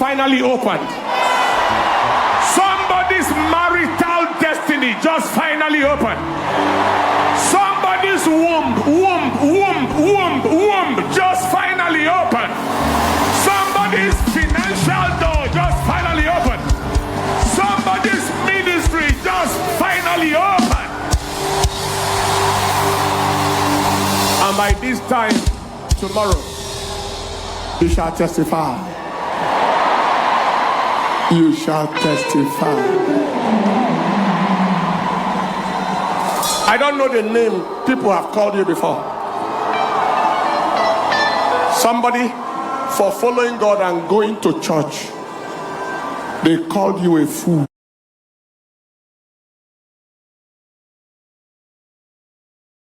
finally opened. Somebody's marital destiny just finally opened. Somebody's womb just finally opened. Somebody's financial door just finally opened. Somebody's ministry just finally opened. And by this time tomorrow, you shall testify. You shall testify. I don't know the name people have called you before. Somebody, for following God and going to church, they called you a fool.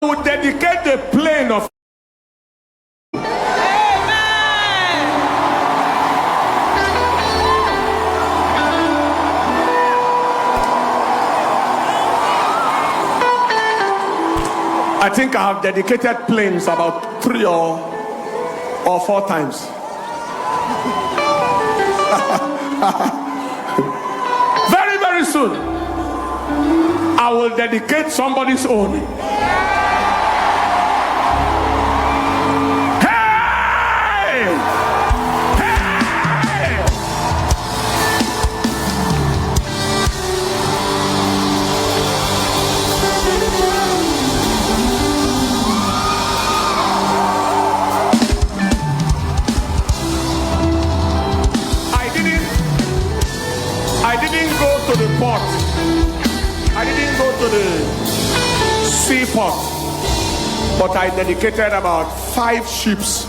You would dedicate the plane of I think I have dedicated planes about 3 or 4 times. Very, very soon, I will dedicate somebody's own. Hey! Hey! I didn't go to the port. I didn't go to the seaport. But I dedicated about 5 ships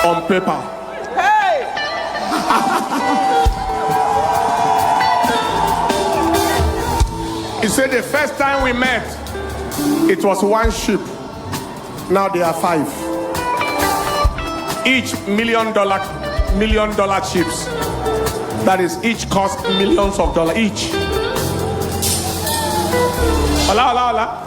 on paper. He said the first time we met, it was 1 ship. Now there are 5. Each $1 million ships. That is, each cost millions of dollars each. Hola, hola, hola.